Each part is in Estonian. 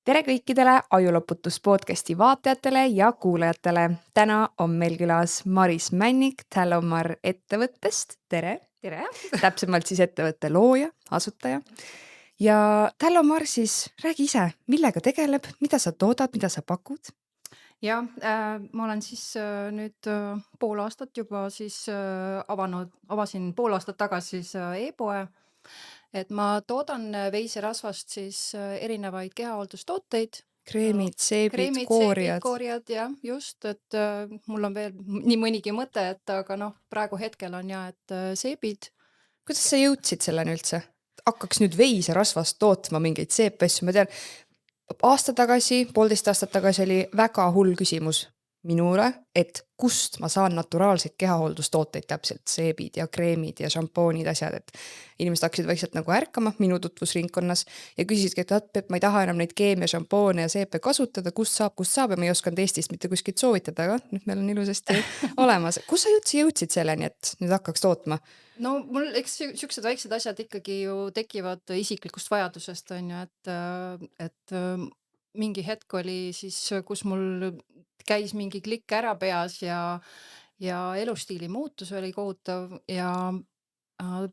Tere kõikidele Ajuloputus podcasti vaatajatele ja kuulajatele. Täna on meil külas Maris Männik Talomar ettevõttest. Tere! Tere! Täpsemalt siis ettevõtte looja, asutaja. Ja Talomar siis räägi ise, millega tegeleb, mida sa toodad, mida sa pakud? Ja ma olen siis nüüd pool aastat juba siis avasin pool aastat tagasi siis e-poe. Et ma toodan veiserasvast siis erinevaid kehahooldustooteid. Kreemid, seebid, Kreemid, seebid, kooriad. koorjad, jah, just, et mul on veel nii mõnigi mõte, et aga noh, praegu hetkel on ja, et seebid. Kuidas sa jõudsid selleni üldse? Hakkaks nüüd veiserasvast tootma mingeid seepasju. Ma tean, aasta tagasi, 1,5 aastat tagasi oli väga hull küsimus minule, et kust ma saan naturaalseid kehahooldustooteid, täpselt seebid ja kreemid ja šampoonid, asjad, et inimesed hakkasid vaikselt nagu ärkama minu tutvusringkonnas ja küsisidki, et ma ei taha enam neid keemia, šampoone ja seepe kasutada, kust saab ja ma ei osanud Eestist mitte kuskilt soovitada, aga nüüd meil on ilusasti olemas. Kus sa jõudsid selleni, et nüüd hakkaks tootma? No mul eks siuksed väiksed asjad ikkagi ju tekivad isiklikust vajadusest, on ju, et mingi hetk oli siis, kus mul käis mingi klikk ära peas ja elustiili muutus oli kohutav ja ma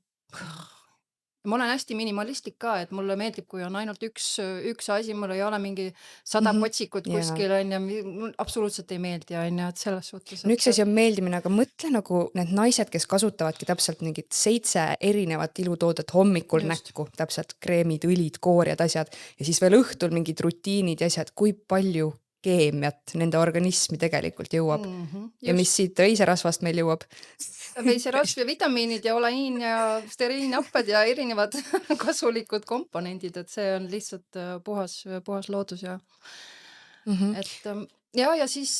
olen hästi minimalistlik ka, et mulle meeldib, kui on ainult üks asi, mul ei ole mingi 100 potsikut kuskil on ja mul absoluutselt ei meeldi, on ju, et selles suhtes. No üks asi on meeldimine, aga mõtle nagu need naised, kes kasutavadki täpselt mingit 7 erinevat ilutoodet hommikul näkku, täpselt kreemid, õlid, koorjad, asjad ja siis veel õhtul mingid rutiinid ja asjad, kui palju keemiat nende organismi tegelikult jõuab. Ja mis siit veiserasvast meil jõuab? Veiserasv ja vitamiinid ja olaiin ja steriilnapped ja erinevad kasulikud komponendid, et see on lihtsalt puhas loodus ja et ja siis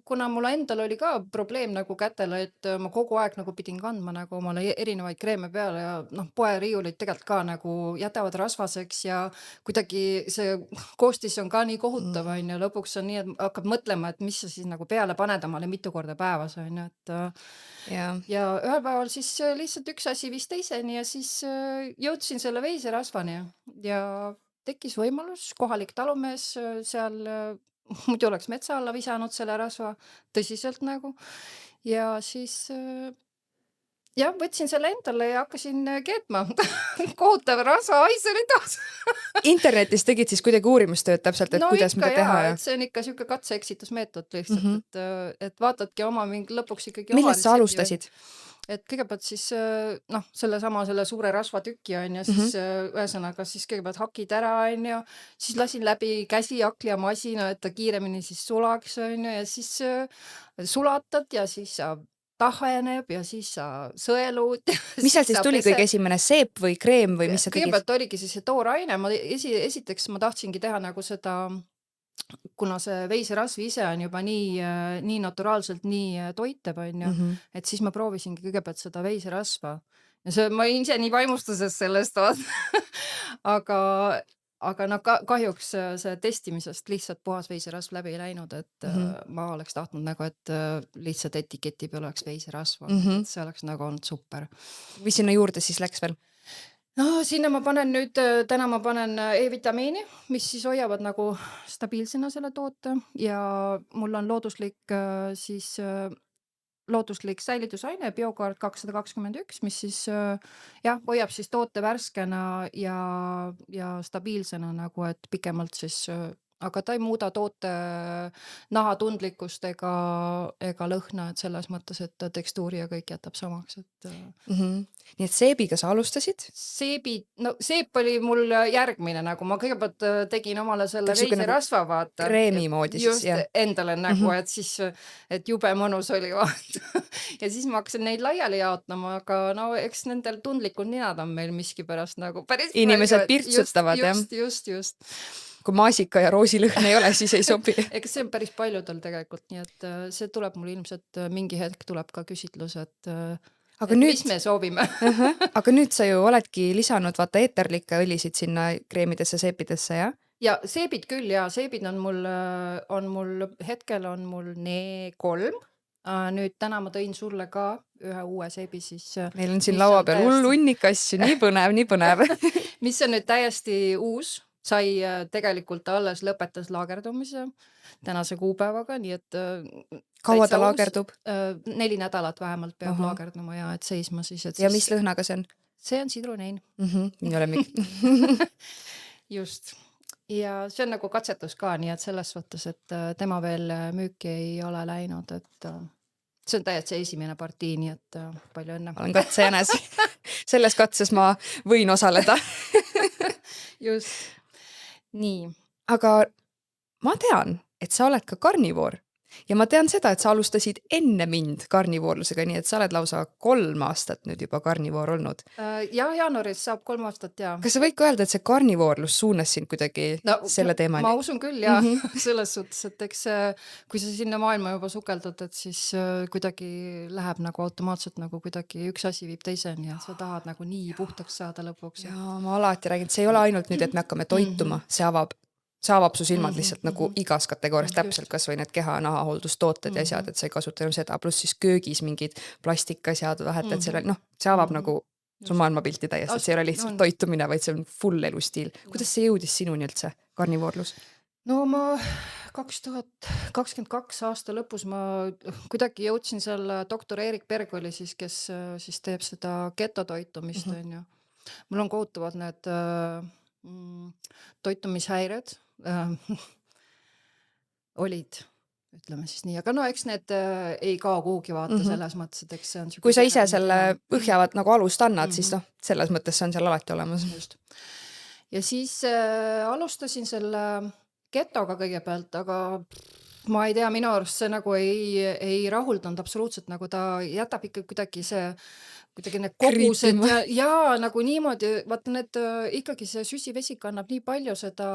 kuna mul endal oli ka probleem nagu kätele, et ma kogu aeg nagu pidin kandma nagu omale erinevaid kreeme peale ja noh, poeriiulid tegelikult ka nagu jätavad rasvaseks ja kuidagi see koostis on ka nii kohutav, on ju, lõpuks on nii, et hakkab mõtlema, et mis sa siis nagu peale paned omale mitu korda päevas, on ju, et ja ühel päeval siis lihtsalt üks asi viis teiseni ja siis jõudsin selle veiserasvani ja tekkis võimalus, kohalik talumees seal muidu oleks metsa alla visanud selle rasva tõsiselt nagu ja siis jah, võtsin selle endale ja hakkasin keetma. Kohutav rasva hais oli taas. Internetis tegid siis kuidagi uurimustööd täpselt, et kuidas mida teha? Et see on ikka siuke katse-eksitusmeetod lihtsalt, et vaatadki oma mingi lõpuks ikkagi Millest sa alustasid? Et kõigepealt siis noh, selle suure rasvatüki on ja siis ühesõnaga siis kõigepealt hakid ära on ju, siis lasin läbi käsihakklijamasina, et ta kiiremini siis sulaks on ju ja siis sulatad ja siis sa taheneb ja siis sa sõelud. Mis seal siis tuli kõige esimene, seep või kreem või mis sa tegid? Kõigepealt oligi siis see tooraine, esiteks ma tahtsingi teha nagu seda, kuna see veiserasv ise on juba nii naturaalselt nii toitev, on ju, et siis ma proovisingi kõigepealt seda veiserasva. Ja ma olin ise nii vaimustuses sellest, aga no kahjuks see testimisest lihtsalt puhas veiserasv läbi ei läinud, et ma oleks tahtnud nagu, et lihtsalt etiketi peal oleks veiserasv, et see oleks nagu olnud super. Mis sinna juurde siis läks veel? No sinna ma panen nüüd, täna ma panen E-vitamiini, mis siis hoiavad nagu stabiilsena selle toote ja mul on looduslik säilitusaine Bioguard 221, mis siis jah, hoiab siis toote värskena ja stabiilsena nagu, et pikemalt siis, aga ta ei muuda toote nahatundlikkust ega lõhna, et selles mõttes, et tekstuuri ja kõik jätab samaks, et Nii et seebiga sa alustasid? Seep oli mul järgmine, nagu ma kõigepealt tegin omale selle veiserasva, vaata. Kreemi moodi siis, jah. Just endale nagu, et siis, et jube mõnus oli vaata. Ja siis ma hakkasin neid laiali jaotama, aga no eks nendel tundlikud ninad on meil miskipärast nagu päris inimesed pirtsutavad, jah. Just. Kui maasika ja roosilõhn ei ole, siis ei sobi. Ega see on päris paljudel tegelikult, nii et see tuleb mul ilmselt mingi hetk tuleb ka küsitlus, et mis me soovime. Aga nüüd sa ju oledki lisanud vaata eeterlikke õlisid sinna kreemidesse, seepidesse, jah? Ja seebid küll ja seebid on mul hetkel on mul 3. Nüüd täna ma tõin sulle ka ühe uue seebi siis. Meil on siin laua peal hunnik asju, nii põnev. Mis on nüüd täiesti uus. sai tegelikult alles lõpetas laagerdumise tänase kuupäevaga, nii et Kaua täitsa ta uus. laagerdub? 4 nädalat vähemalt peab Ahah. laagerduma ja et seisma siis, et Ja siis mis lõhnaga see on? see on sidrunein. Minu lemmik. Just. Ja see on nagu katsetus ka, nii et selles suhtes, et tema veel müüki ei ole läinud, et see on täiesti esimene partii, nii et palju õnne. Olen katsejänes. Selles katses ma võin osaleda. Just. Nii. Aga ma tean, et sa oled ka karnivoor. Ja ma tean seda, et sa alustasid enne mind karnivoorlusega, nii et sa oled lausa 3 aastat nüüd juba karnivoor olnud. Ja jaanuaris saab 3 aastat ja. Kas sa võid ka öelda, et see karnivoorlus suunas sind kuidagi selle teemani? Ma usun küll ja selles suhtes, et eks kui sa sinna maailma juba sukeldud, et siis kuidagi läheb nagu automaatselt nagu kuidagi üks asi viib teiseni ja sa tahad nagu nii puhtaks saada lõpuks. Ja ma alati räägin, et see ei ole ainult nüüd, et me hakkame toituma, see avab su silmad lihtsalt nagu igas kategoorias täpselt, kas või need keha- ja nahahooldustooted ja asjad, et sa ei kasuta enam seda, pluss siis köögis mingid plastikasjad vahetad selle, see avab nagu su maailmapilti täiesti, et see ei ole lihtsalt toitumine, vaid see on full elustiil. Kuidas see jõudis sinuni üldse, karnivoorlus? No ma 2022 aasta lõpus ma kuidagi jõudsin seal doktor Erik Berg oli siis, kes siis teeb seda ketotoitumist, on ju. Mul on kohutavad need toitumishäired olid, ütleme siis nii, aga no eks need ei kao kuhugi vaata selles mõttes, et eks see on Kui sa ise selle põhjavad nagu alust annad, siis noh, selles mõttes see on seal alati olemas. Just. Ja siis alustasin selle ketoga kõigepealt, aga ma ei tea, minu arust see nagu ei rahuldanud absoluutselt, nagu ta jätab ikka kuidagi see kuidagi need kogused ja nagu niimoodi, vaata need ikkagi see süsivesik annab nii palju seda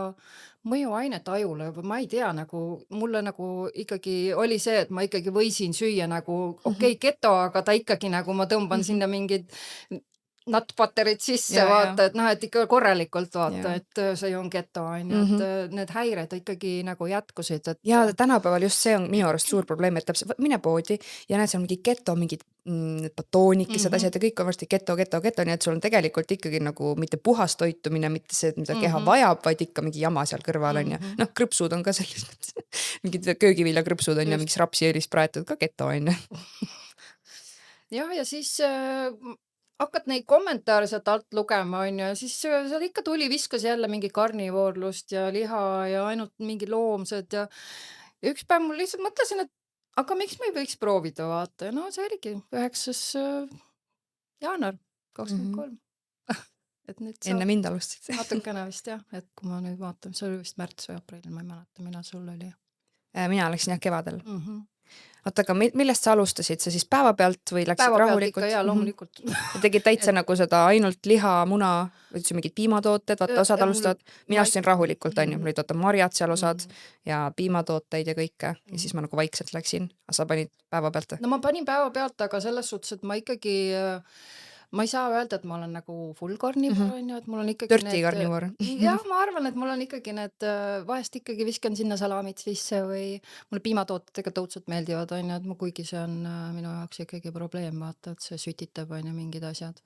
mõjuainet ajule, ma ei tea, nagu mulle nagu ikkagi oli see, et ma ikkagi võisin süüa nagu okei, keto, aga ta ikkagi nagu ma tõmban sinna mingid nutbutterid sisse, vaata, et noh, et ikka korralikult vaata, et see on keto, on ju, et need häired ikkagi nagu jätkusid. Ja tänapäeval just see on minu arust suur probleem, et täpselt mine poodi ja näed seal mingi keto, mingid batoonikesed asjad ja kõik on varsti keto, nii et sul on tegelikult ikkagi nagu mitte puhas toitumine, mitte see, mida keha vajab, vaid ikka mingi jama seal kõrval on ja noh, krõpsud on ka sellised, mingid köögivilja krõpsud on ja mingis rapsiõlis praetud ka keto on ju. Ja siis hakkad neid kommentaare sealt alt lugema, on ju, siis seal ikka tuli, viskas jälle mingi karnivoorlust ja liha ja ainult mingi loomsed ja üks päev mul lihtsalt mõtlesin, et aga miks me ei võiks proovida vaata ja no see oligi 9. jaanuar 2023. Et nüüd enne mind alustasid. Natukene vist jah, et kui ma nüüd vaatan, see oli vist märts või aprill, ma ei mäleta, mina sul oli. Mina läksin jah kevadel. Oota, aga millest sa alustasid? Sa siis päeva pealt või läksid rahulikult? Päeva pealt ikka, loomulikult. Ja tegid täitsa nagu seda ainult liha, muna, võtsid mingid piimatooted, vaata osad alustavad. Mina astusin rahulikult, on ju, mul olid oota marjad seal osad ja piimatooteid ja kõike. Ja siis ma nagu vaikselt läksin. Aga sa panid päeva pealt? No ma panin päeva pealt, aga selles suhtes, et ma ikkagi ma ei saa öelda, et ma olen nagu full karnivoor, on ju, et mul on ikkagi Dirty karnivoor. Jah, ma arvan, et mul on ikkagi need, vahest ikkagi viskan sinna salamid sisse või mulle piimatooted ega tõutsud meeldivad, on ju, et kuigi see on minu jaoks ikkagi probleem, vaata, et see sütitab, on ju, mingid asjad.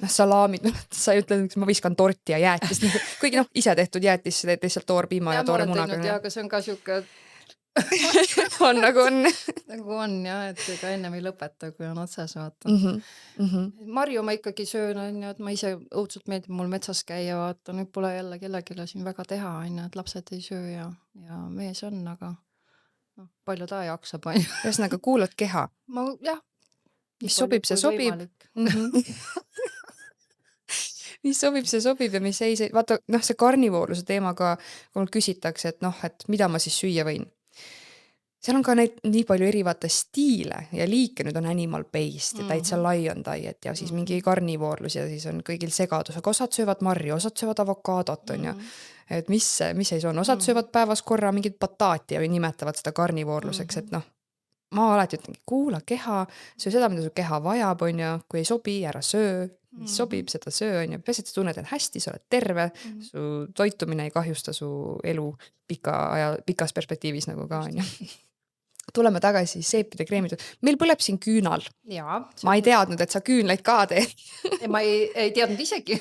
Salaamid, sa ei ütle, et ma viskan torti ja jäätist, kuigi noh, ise tehtud jäätis, sa teed lihtsalt toorpiima ja toore munaga. Ja aga see on ka siuke on nagu on. Nagu on jah, et ega ennem ei lõpeta, kui on otsas vaata. Marju ma ikkagi söön, on ju, et ma ise õudselt meeldib mul metsas käia, vaata, nüüd pole jälle kellegile siin väga teha, on ju, et lapsed ei söö ja mees on, aga no, palju ta jaksab, on ju. Ühesõnaga kuulad keha. Jah. Mis sobib, see sobib. Mis sobib, see sobib ja mis ei, vaata, noh, see karnivoorluse teemaga, kui mul küsitakse, et noh, et mida ma siis süüa võin. Seal on ka neid nii palju erivaata stiile ja liike, nüüd on animal-based ja täitsa lion diet ja siis mingi karnivoorlus ja siis on kõigil segadus, aga osad söövad marju, osad söövad avokaadot, on ju. Et mis ei see on, osad söövad päevas korra mingit bataati ja nimetavad seda karnivoorluseks, et noh, ma alati ütlen, kuula keha, söö seda, mida su keha vajab, on ju, kui ei sobi, ära söö, mis sobib, seda söö, on ju, peaasi, et sa tunned, et hästi, sa oled terve, su toitumine ei kahjusta su elu pikas perspektiivis nagu ka, on ju. Tuleme tagasi seepide kreemid. Meil põleb siin küünal. Jaa. Ma ei teadnud, et sa küünlaid ka teed. Ma ei teadnud isegi.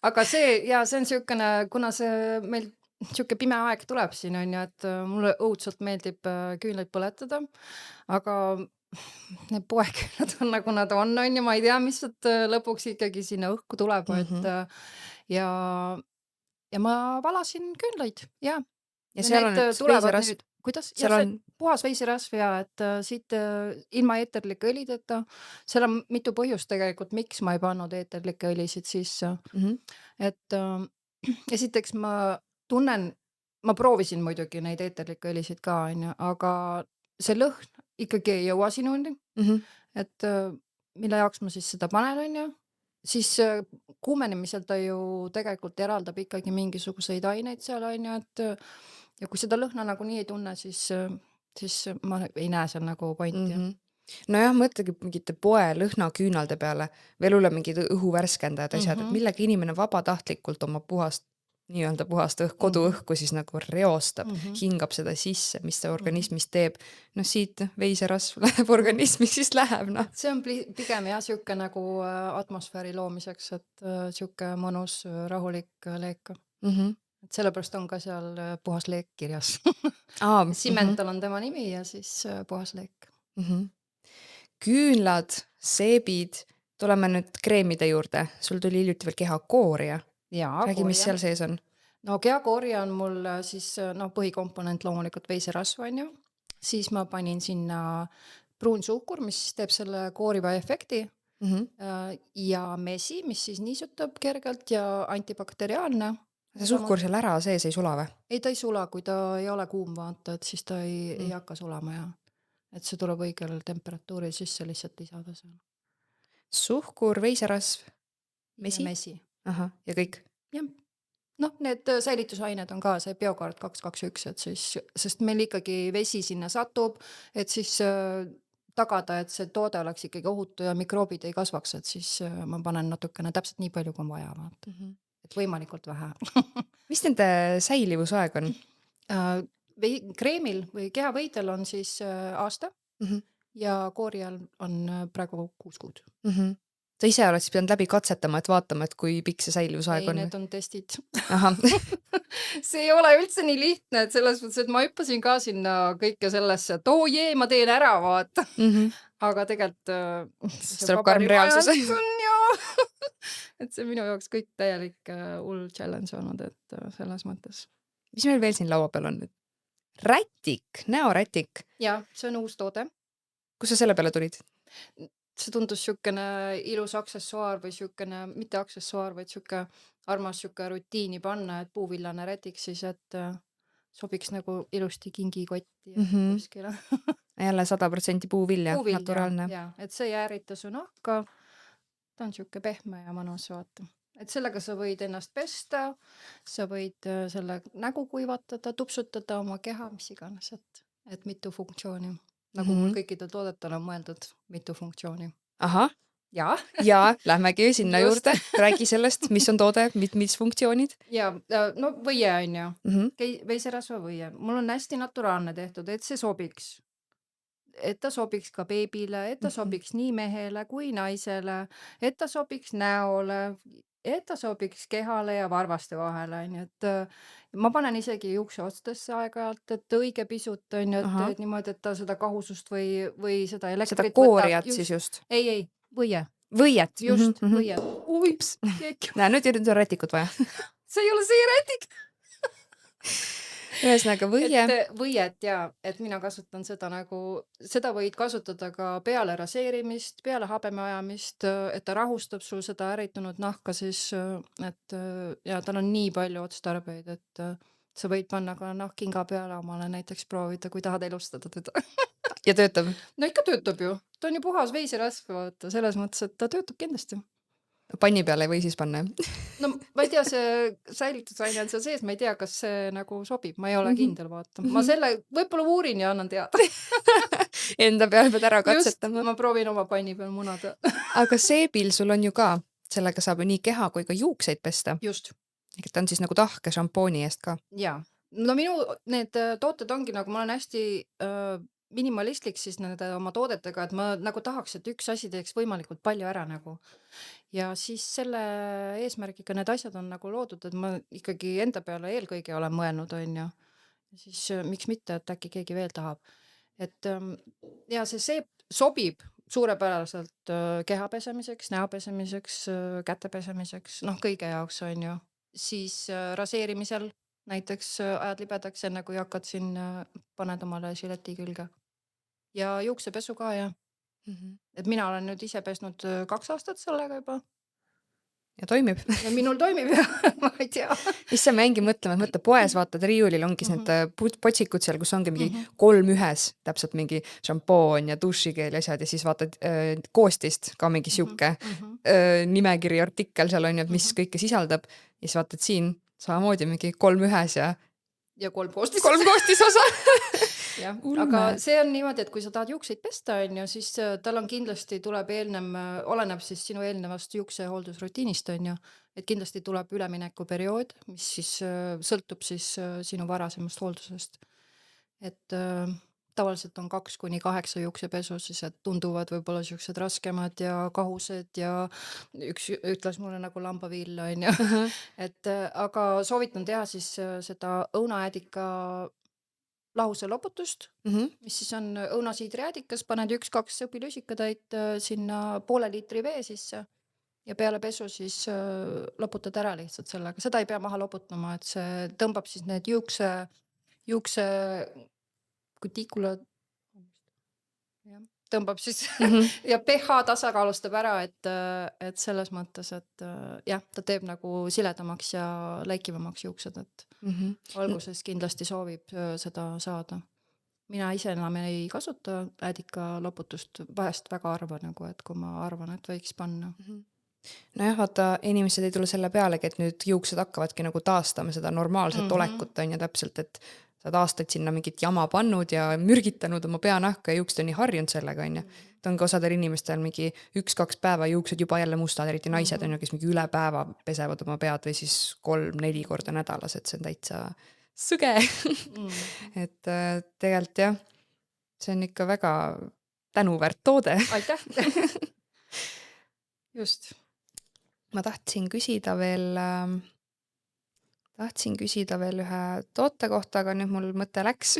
aga see on siukene, kuna see meil siuke pime aeg tuleb siin on ju, et mulle õudselt meeldib küünlaid põletada, aga need poeküünlad on nagu nad on ju, ma ei tea, mis sealt lõpuks ikkagi sinna õhku tuleb, et ja, ja ma valasin küünlaid ja Ja seal on need nüüd tulevad veisarasv, nüüd, kuidas? Ja seal see on, puhas veisirasv ja et siit ilma eeterlike õlideta, seal on mitu põhjust tegelikult, miks ma ei pannud eeterlikke õlisid sisse. Et esiteks ma tunnen, ma proovisin muidugi neid eeterlikke õlisid ka, on ju, aga see lõhn ikkagi ei jõua sinuni, et mille jaoks ma siis seda panen, on ju, siis kuumenemisel ta ju tegelikult eraldab ikkagi mingisuguseid aineid seal, on ju, et ja kui seda lõhna nagunii ei tunne, siis ma ei näe seal nagu pointi. nojah, mõtlegi mingite poe lõhnaküünalde peale, veel hullem mingid õhuvärskendajad asjad, et millega inimene vabatahtlikult oma puhast, nii-öelda puhast koduõhku siis nagu reostab, hingab seda sisse, mis ta organismis teeb. No siit veisarasv läheb organismi, siis läheb, noh. See on pigem jah, siuke nagu atmosfääri loomiseks, et siuke mõnus rahulik leek. Et sellepärast on ka seal puhas leek kirjas. Simmental on tema nimi ja siis puhas leek. Küünlad, seebid, tuleme nüüd kreemide juurde. Sul tuli hiljuti veel kehakooria. Räägi, mis seal sees on? No kehakooria on mul siis põhikomponent loomulikult veisarasv on ju. Siis ma panin sinna pruunsuhkur, mis teeb selle kooriva efekti. Ja mesi, mis siis niisutab kergelt ja antibakteriaalne. See suhkur seal ära sees ei sula või? Ei, ta ei sula, kui ta ei ole kuum, vaata, et siis ta ei hakka sulama ja et see tuleb õigel temperatuuril sisse lihtsalt lisada seal. Suhkur, veisarasv, mesi? Aha, ja kõik? Jah. Noh, need säilitusained on ka see Bioguard 221, et siis, sest meil ikkagi vesi sinna satub, et siis tagada, et see toode oleks ikkagi ohutu ja mikroobid ei kasvaks, et siis ma panen natukene täpselt nii palju, kui on vaja, vaata. Et võimalikult vähe. Mis nende säilivusaeg on? Kreemil või kehavõidel on siis aasta ja koorial on praegu 6 kuud. Sa ise oled siis pidanud läbi katsetama, et vaatama, et kui pikk see säilivusaeg on? Ei, need on testid. See ei ole üldse nii lihtne, et selles mõttes, et ma hüppasin ka sinna kõike sellesse, et jee, ma teen ära, vaata. Aga tegelikult see tuleb karm reaalsus. Et see minu jaoks kõik täielik hull challenge olnud, et selles mõttes. Mis meil veel siin laua peal on? Rätik, näorätik. Ja, see on uus toode. Kus sa selle peale tulid? See tundus siukene ilus aksessuaar või siukene, mitte aksessuaar, vaid siuke armas siuke rutiini panna, et puuvillane rätik siis, et sobiks nagu ilusti kingikotti ja kuskile. Jälle 100% puuvilja, naturaalne. Ja, et see ei äärita su nahka. Ta on siuke pehme ja mõnus, vaata. Et sellega sa võid ennast pesta, sa võid selle nägu kuivatada, tupsutada oma keha, mis iganes, et mitu funktsiooni. Nagu mul kõikidel toodetel on mõeldud mitu funktsiooni. Aha. Ja, lähmegi sinna juurde. Räägi sellest, mis on toode, mis funktsioonid? Ja, no võie on ju. Veisarasva võie. Mul on hästi naturaalne tehtud, et see sobiks. Et ta sobiks ka beebile, et ta sobiks nii mehele kui naisele, et ta sobiks näole, et ta sobiks kehale ja varvaste vahele. Et ma panen isegi juukse ostesse aeg-ajalt, et õige pisut on ju, et niimoodi, et ta seda kahusust või seda elektrit seda kooriat just. Siis just? Ei, võie. Võiet? Just, võie. Uips. Näe, nüüd on rätikut vaja. See ei ole see rätik. Ühesõnaga võie. Võiet ja, et mina kasutan seda nagu, seda võid kasutada ka peale raseerimist, peale habeme ajamist, et ta rahustab sul seda äritunud nahka siis, et ja tal on nii palju otstarbeid, et sa võid panna ka nahkkinga peale omale näiteks proovida, kui tahad elustada teda. Ja töötab? No ikka töötab ju. Ta on ju puhas veisirasv, vaata, selles mõttes, et ta töötab kindlasti. Panni peale ei või siis panna? No ma ei tea, see säilitusaine on seal sees, ma ei tea, kas see nagu sobib, ma ei ole kindel, vaata. Ma selle võib-olla uurin ja annan teada. Enda peal pead ära katsetama. Just, ma proovin oma panni peal munada. Aga seebil sul on ju ka, sellega saab ju nii keha kui ka juukseid pesta. Just. Ta on siis nagu tahke šampooni eest ka. Jaa. No minu need tooted ongi nagu, ma olen hästi minimalistlik siis nende oma toodetega, et ma nagu tahaks, et üks asi teeks võimalikult palju ära nagu. Ja siis selle eesmärgiga need asjad on nagu loodud, et ma ikkagi enda peale eelkõige olen mõelnud, on ju. Ja siis miks mitte, et äkki keegi veel tahab. Et ja see seep sobib suurepäraselt keha pesemiseks, näo pesemiseks, käte pesemiseks, noh kõige jaoks on ju. Siis raseerimisel näiteks ajad libedaks, enne kui hakkad siin, paned omale žileti külge. Ja juuksepesu ka jah. Et mina olen nüüd ise pesnud 2 aastat sellega juba Ja toimib. ja minul toimib ja ma ei tea. Issa ma jäingi mõtlema, et mõtle poes vaatad riiulil ongi need potsikud seal, kus ongi mingi 3 ühes, täpselt mingi šampoon ja dušikeel ja asjad ja siis vaatad koostist ka mingi siuke nimekiri artikkel seal on ju, et mis kõike sisaldab ja siis vaatad siin samamoodi mingi 3 ühes ja Ja 3 koostis. 3 koostisosa. Jah, Ulme. aga see on niimoodi, et kui sa tahad juukseid pesta, on ju, siis tal on kindlasti tuleb eelnev, oleneb siis sinu eelnevast juuksehooldusrutiinist, on ju, et kindlasti tuleb üleminekuperiood, mis siis sõltub siis sinu varasemast hooldusest. Et tavaliselt on 2-8 juuksepesu, siis et tunduvad võib-olla siuksed raskemad ja kahused ja üks ütles mulle nagu lambavill, on ju. Et aga soovitan teha siis seda õunaäädika lahuse loputust, mis siis on õunasiidriäädikas, paned 1-2 õpilusikatäit sinna poole liitri vee sisse ja peale pesu siis loputad ära lihtsalt sellega. Seda ei pea maha loputama, et see tõmbab siis need juukse kutikula tõmbab siis ja pH tasakaalustab ära, et selles mõttes, et jah, ta teeb nagu siledamaks ja läikivamaks juuksed, et alguses kindlasti soovib seda saada. Mina ise enam ei kasuta äädika loputust, vahest väga harva nagu, et kui ma arvan, et võiks panna. Nojah, vaata, inimesed ei tule selle pealegi, et nüüd juuksed hakkavadki nagu taastama seda normaalset olekut on ja täpselt, et sa oled aastaid sinna mingit jama pannud ja mürgitanud oma peanahka ja juuksed on nii harjunud sellega, on ju. Ta on ka osadel inimestel mingi 1-2 päeva juuksed juba jälle mustad, eriti naised on ju, kes mingi üle päeva pesevad oma pead või siis 3-4 korda nädalas, et see on täitsa sõge. Et tegelikult jah, see on ikka väga tänuväärt toode. Aitäh! Just. Ma tahtsin küsida veel ühe toote kohta, aga nüüd mul mõte läks.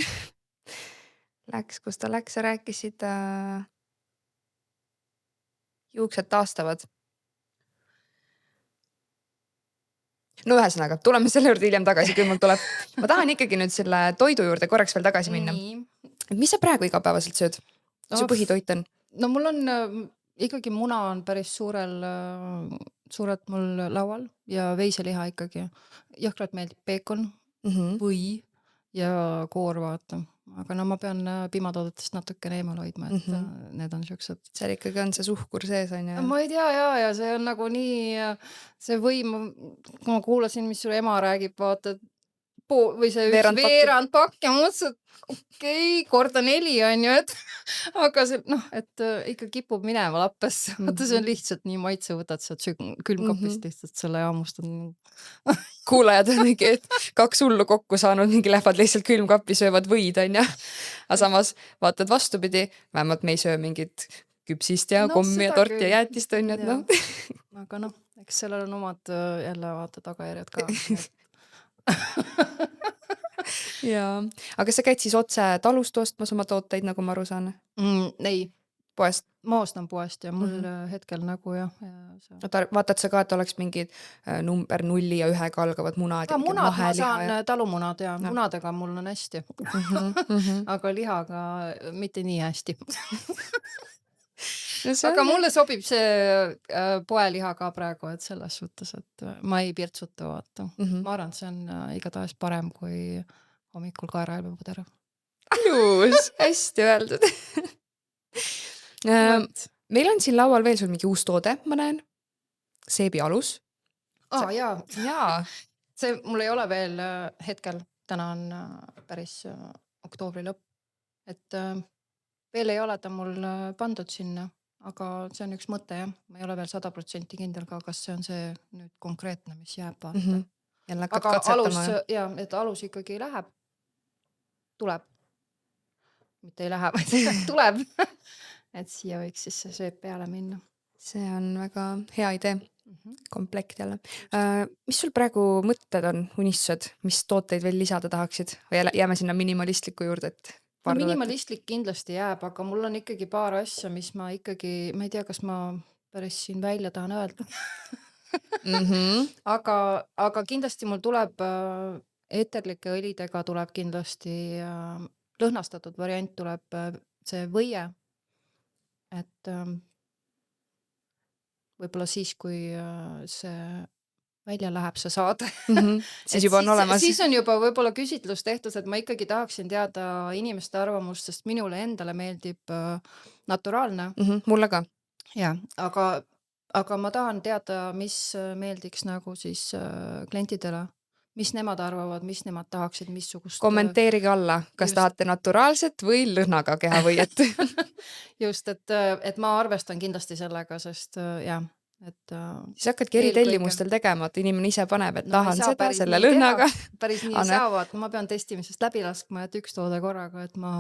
Kus ta läks, sa rääkisid juuksed taastavad. No ühesõnaga, tuleme selle juurde hiljem tagasi, kui mul tuleb. Ma tahan ikkagi nüüd selle toidu juurde korraks veel tagasi minna. Mis sa praegu igapäevaselt sööd? Mis su põhitoit on? No mul on ikkagi muna on päris suurelt mul laual ja veiseliha ikkagi. Jõhkralt meeldib peekon või ja koor vaata. Aga no ma pean piimatoodetest natukene eemal hoidma, et need on siuksed. Seal ikkagi on see suhkur sees on ju. Ma ei tea ja see on nagu nii, see võim, kui ma kuulasin, mis su ema räägib, vaata, või see veerand pakk ja mõtlesin, et okei, korda 4 on ju, et aga see, noh, et ikka kipub minema lappesse. Vaata, see on lihtsalt nii maitse, võtad sealt külmkapist lihtsalt selle jaamustad. Kuulajad on mingi, et 2 hullu kokku saanud, mingi lähevad lihtsalt külmkappi, söövad võid, on ju. Aga samas vaatad vastupidi, vähemalt me ei söö mingit küpsist ja kommi ja torti ja jäätist, on ju, et noh. Aga noh, eks sellel on omad jälle vaata tagajärjed ka. Jaa, aga sa käid siis otse talust ostmas oma tooteid, nagu ma aru saan? Ei, poest? Ma ostan poest ja mul hetkel nagu jah. Vaatad sa ka, et oleks mingid number 0 ja 1-ga algavad munad? Munad ma saan talumunad ja munadega mul on hästi. Aga lihaga mitte nii hästi. Aga mulle sobib see poeliha ka praegu, et selles suhtes, et ma ei pirtsuta vaata. Ma arvan, et see on igatahes parem kui hommikul kaerahelbepuder. Ilus, hästi öeldud. Meil on siin laual veel sul mingi uus toode, ma näen. Seebi alus. Jaa. See mul ei ole veel hetkel, täna on päris oktoobri lõpp. Et veel ei ole ta mul pandud sinna. Aga see on üks mõte jah. Ma ei ole veel 100% kindel ka, kas see on see nüüd konkreetne, mis jääb vaata. Aga alus, jah, et alus ikkagi läheb, tuleb. mitte ei lähe, vaid tuleb. Et siia võiks siis see seep peale minna. See on väga hea idee. Komplekt jälle. Mis sul praegu mõtted on, unistused, mis tooteid veel lisada tahaksid? Või jääme sinna minimalistliku juurde, et No paar toodet? minimalistlik kindlasti jääb, aga mul on ikkagi paar asja, mis ma ikkagi, ma ei tea, kas ma päris siin välja tahan öelda. Mhm. Aga kindlasti mul tuleb eeterlike õlidega tuleb kindlasti lõhnastatud variant tuleb see võie, et võib-olla siis, kui see välja läheb see saade. Mhm. Siis Et juba on olemas. siis on juba võib-olla küsitlus tehtud, et ma ikkagi tahaksin teada inimeste arvamust, sest minule endale meeldib naturaalne. Mulle ka. Ja, aga ma tahan teada, mis meeldiks nagu siis klientidele, mis nemad arvavad, mis nemad tahaksid, missugust Kommenteerige alla, kas just. tahate naturaalset või lõhnaga kehavõiet. just, et ma arvestan kindlasti sellega, sest jah, et Siis hakkadki eritellimustel tegema, et inimene ise paneb, et no ei tahan saa seda päris selle nii lõhnaga. teha. Päris nii ei saa, vaat ma pean testimisest läbi laskma, et üks toode korraga, et ma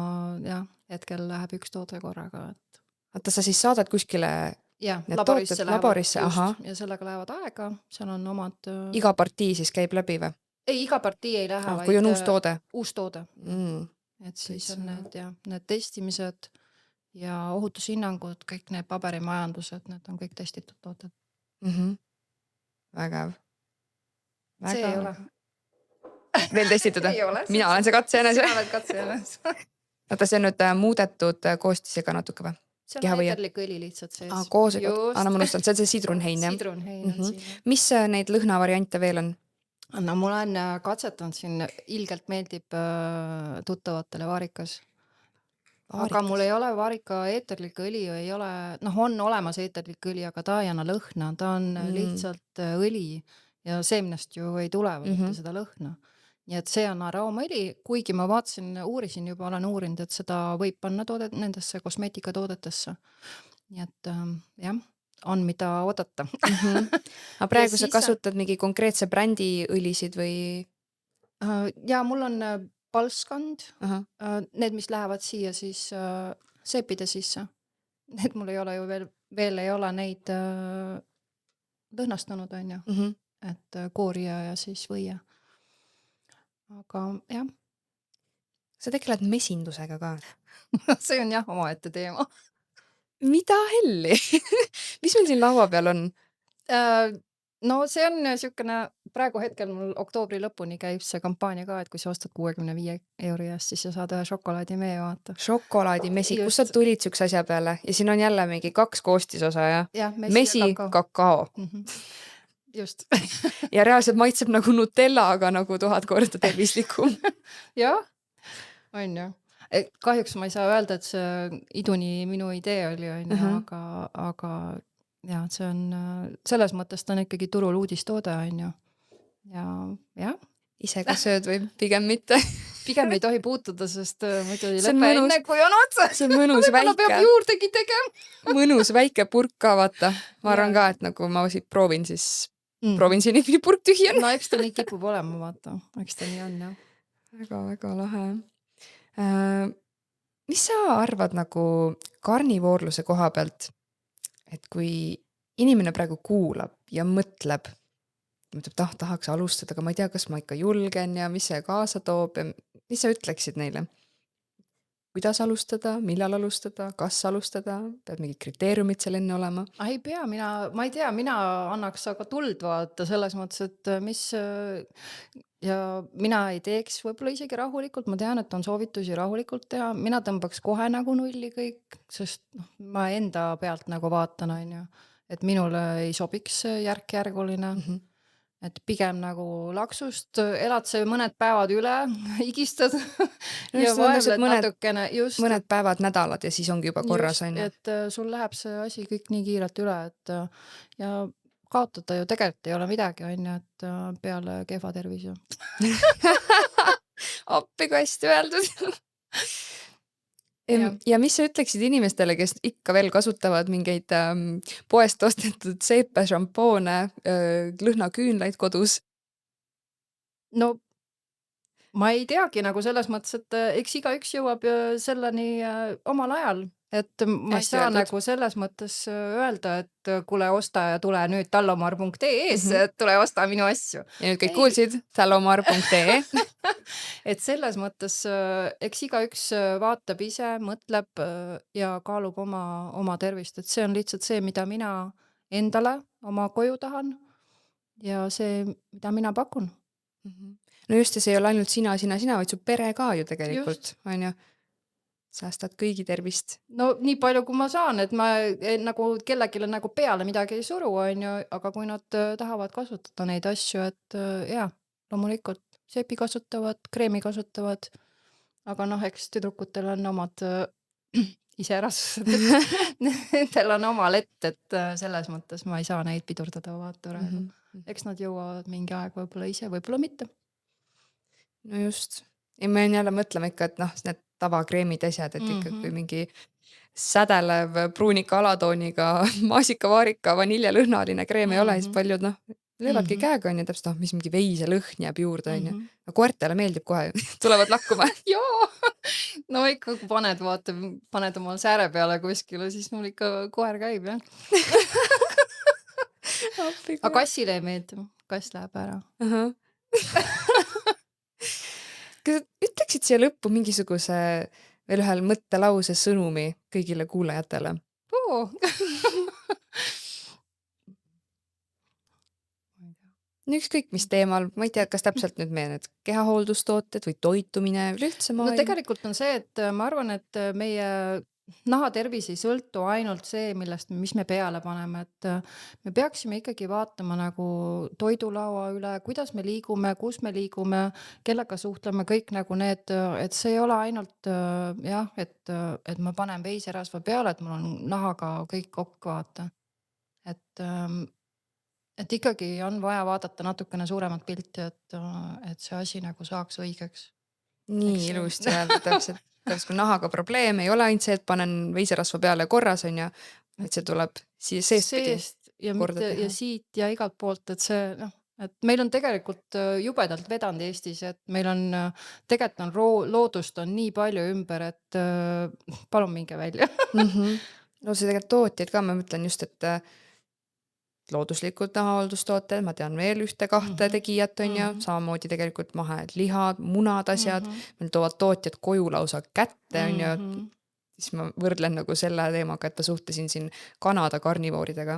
jah, hetkel läheb üks toode korraga, et Vaata, sa siis saadad kuskile jah, Need laborisse tooted lähevad laborisse, just, ahah. ja sellega lähevad aega, seal on omad iga partii siis käib läbi või? ei, iga partii ei lähe, Kui on uus toode. Uus toode. Et siis on need ja need testimised ja ohutushinnangud, kõik need paberimajandused, need on kõik testitud tooted. Vägev. See ei ole. Veel testitud? Ei ole. Mina olen see katsejänes. Sina oled katsejänes. Vaata, see on nüüd muudetud koostisega natuke või? See on Kehavõie. eeterlik õli lihtsalt sees. Koos, ma unustan, see on see sidrunhein, jah? Sidrunhein on siin. Mis neid lõhnavariante veel on? No ma olen katsetanud siin, ilgelt meeldib tuttavatele vaarikas. Aga mul ei ole vaarika eeterlik õli, ei ole, noh, on olemas eeterlik õli, aga ta ei anna lõhna, ta on lihtsalt õli ja seemnest ju ei tule seda lõhna. Nii et see on aroomaõli, kuigi ma vaatasin, uurisin juba, olen uurinud, et seda võib panna nendesse kosmeetikatoodetesse. Nii et jah, on mida oodata. Aga praegu sa kasutad mingi konkreetse brändi õlisid või? Ja mul on palskand, need, mis lähevad siia siis seepide sisse. Need mul ei ole ju veel ei ole neid lõhnastanud, on ju. Et koorija ja siis võia. Aga jah. Sa tegeled mesindusega ka? See on jah omaette teema. Mida helli? Mis meil siin laua peal on? No see on niisugune, praegu hetkel mul oktoobri lõpuni käib see kampaania ka, et kui sa ostad 65 € eest, siis sa saad ühe šokolaadimee vaata. Šokolaadimesi, kus sa tulid sükse asja peale? Ja siin on jälle mingi 2 koostisosa ja mesi, kakao. Just. Ja reaalselt maitseb nagu Nutella, aga nagu 1000 korda tervislikum. Jah, on ju. Kahjuks ma ei saa öelda, et see iduni minu idee oli, on ju, aga ja see on, selles mõttes ta on ikkagi turul uudistoode, on ju. Ja jah. Ise ka sööd või pigem mitte? Pigem ei tohi puutuda, sest muidu ei See on lõpe mõnus- enne, kui on otsa. See on mõnus Võib-olla peab väike, juurdegi tegema. mõnus väike purk ka, vaata. Ma arvan ka, et nagu ma siit proovin, siis proovin siin nii purk tühi on. No eks ta nii kipub olema, vaata. Eks ta nii on, jah. Väga lahe. Mis sa arvad nagu karnivoorluse koha pealt, et kui inimene praegu kuulab ja mõtleb, tahaks alustada, aga ma ei tea, kas ma ikka julgen ja mis see kaasa toob ja mis sa ütleksid neile? Kuidas alustada, millal alustada, kas alustada, peab mingid kriteeriumid seal enne olema? Ei pea, ma ei tea, mina annaks aga tuld vaata selles mõttes, et mis ja mina ei teeks võib-olla isegi rahulikult, ma tean, et on soovitusi rahulikult teha, mina tõmbaks kohe nagu nulli kõik, sest ma enda pealt nagu vaatan, on ju, et minule ei sobiks järk-järguline. Et pigem nagu laksust, elad see mõned päevad üle, higistad ja vaevled natukene. Mõned päevad, nädalad ja siis ongi juba korras. Just, et sul läheb see asi kõik nii kiirelt üle, et ja kaotada ju tegelikult ei ole midagi, on ju, et peale kehva tervise. Appi, kui hästi öeldud. Ja mis sa ütleksid inimestele, kes ikka veel kasutavad mingeid poest ostetud seepe, šampoone, lõhnaküünlaid kodus? No ma ei teagi nagu selles mõttes, et eks igaüks jõuab selleni omal ajal, et ma ei Hästi saa öeldud. nagu selles mõttes öelda, et kuule, osta ja tule nüüd tallomar.ee-sse, Mhm. et tule osta minu asju. Ja nüüd kõik Ei. kuulsid, tallomar.ee. Et selles mõttes eks igaüks vaatab ise, mõtleb ja kaalub oma tervist, et see on lihtsalt see, mida mina endale oma koju tahan ja see, mida mina pakun. No just, ja see ei ole ainult sina, vaid su pere ka ju tegelikult, Just. on ju. Säästad kõigi tervist. No nii palju, kui ma saan, et ma nagu kellegile nagu peale midagi ei suru, on ju, aga kui nad tahavad kasutada neid asju, et jaa, loomulikult sepi kasutavad, kreemi kasutavad, aga noh, eks tüdrukutel on omad iserassused, et nendel on oma lett, et selles mõttes ma ei saa neid pidurdada, vaata praegu. Eks nad jõuavad mingi aeg võib-olla ise, võib-olla mitte. No just. Ja me jälle mõtleme ikka, et noh, need tavakreemid asjad, et ikka kui mingi sädelev pruunika alatooniga maasikavaarika vaniljelõhnaline kreem ei ole, siis paljud noh, löövadki käega, on ju, täpselt mis mingi veiselõhn jääb juurde, on ju. No koertele meeldib kohe, tulevad lakkuma. Joo, no ikka kui paned oma sääre peale kuskile, siis mul ikka koer käib, jah. Aga kassile ei meeldi, kass läheb ära. Kas ütleksid siia lõppu mingisuguse veel ühel mõttelause sõnumi kõigile kuulajatele? No ükskõik mis teemal, ma ei tea, kas täpselt nüüd meie need kehahooldustooted või toitumine, üleüldse No maailm. tegelikult on see, et ma arvan, et meie nahatervis ei sõltu ainult see, mis me peale paneme, et me peaksime ikkagi vaatama nagu toidulaua üle, kuidas me liigume, kus me liigume, kellega suhtleme, kõik nagu need, et see ei ole ainult jah, et ma panen veiserasva peale, et mul on nahaga kõik kokku, vaata. Et ikkagi on vaja vaadata natukene suuremat pilti, et see asi nagu saaks õigeks. Nii Eks see- ilusti öelda, täpselt. Kui nahaga probleem ei ole ainult see, et panen veiserasva peale korras, on ju, et see tuleb seestpidi. Seest ja, korda mitte, teha. ja siit ja igalt poolt, et see noh, et meil on tegelikult jubedalt vedanud Eestis, et meil on tegelikult on loodust on nii palju ümber, et palun minge välja. No see tegelikult tootjaid ka, ma mõtlen just, et looduslikud nahahooldustooted, ma tean veel ühte-kahte tegijat, on ju, samamoodi tegelikult mahed, lihad, munad, asjad, meil toovad tootjad koju lausa kätte, on ju, siis ma võrdlen nagu selle teemaga, et ma suhtlesin siin Kanada karnivooridega.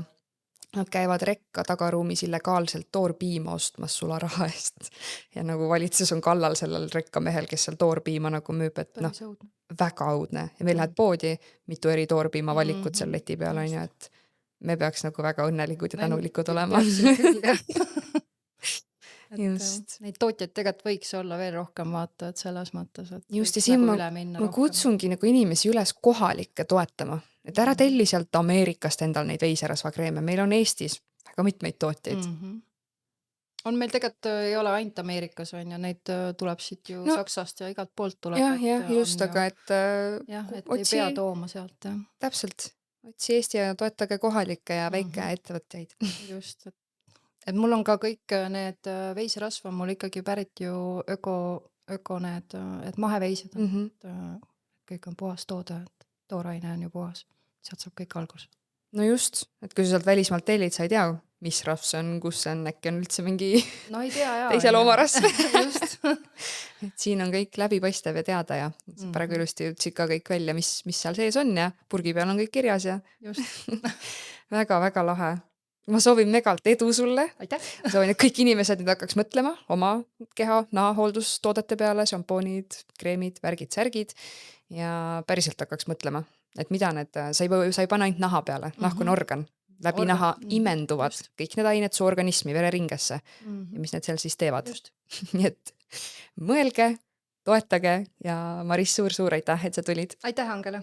Nad käivad rekka tagaruumis illegaalselt toorpiima ostmas sularaha eest. Ja nagu valitsus on kallal sellel rekkamehel, kes seal toorpiima nagu müüb, et noh, väga õudne. Ja meil lähed poodi, mitu eri toorpiima valikut seal leti peal, on ju, et me peaks nagu väga õnnelikud ja tänulikud olema. Just. Neid tootjaid tegelikult võiks olla veel rohkem, vaata, et selles mõttes, et Just, ja võiks siin nagu ma üle minna rohkem. kutsungi nagu inimesi üles kohalikke toetama. Et ära telli sealt Ameerikast endal neid veiserasvakreeme. Meil on Eestis väga mitmeid tootjaid. On meil tegelikult ei ole ainult Ameerikas, on ju, neid tuleb siit ju No, Saksast ja igalt poolt tuleb. jah, just, aga et jah, et ei pea tooma sealt, jah. Täpselt. Otsi Eesti ja toetage kohalikke ja väike ettevõtteid. Just, et mul on ka kõik need veiserasv on mul ikkagi pärit ju öko need, et maheveised on, kõik on puhas toode, et tooraine on ju puhas, sealt saab kõik algus. No just, et kui sa sealt välismaalt tellid, sa ei tea, mis rasv see on, kus see on, äkki on üldse mingi No ei tea, jaa. teise loomarasv. Just. Et siin on kõik läbipaistev ja teada ja praegu ilusti ütlesid ka kõik välja, mis seal sees on ja purgi peal on kõik kirjas ja Just. väga-väga lahe. Ma soovin megalt edu sulle. Aitäh. Soovin, et kõik inimesed nüüd hakkaks mõtlema oma keha, nahahooldustoodete peale, šampoonid, kreemid, värgid, särgid ja päriselt hakkaks mõtlema, et mida need, sa ei pane ainult naha peale, nahk on organ, läbi naha imenduvad kõik need ained su organismi, vereringesse ja mis need seal siis teevad. Nii et mõelge, toetage ja Maris, suur-suur aitäh, et sa tulid. Aitäh, Angela.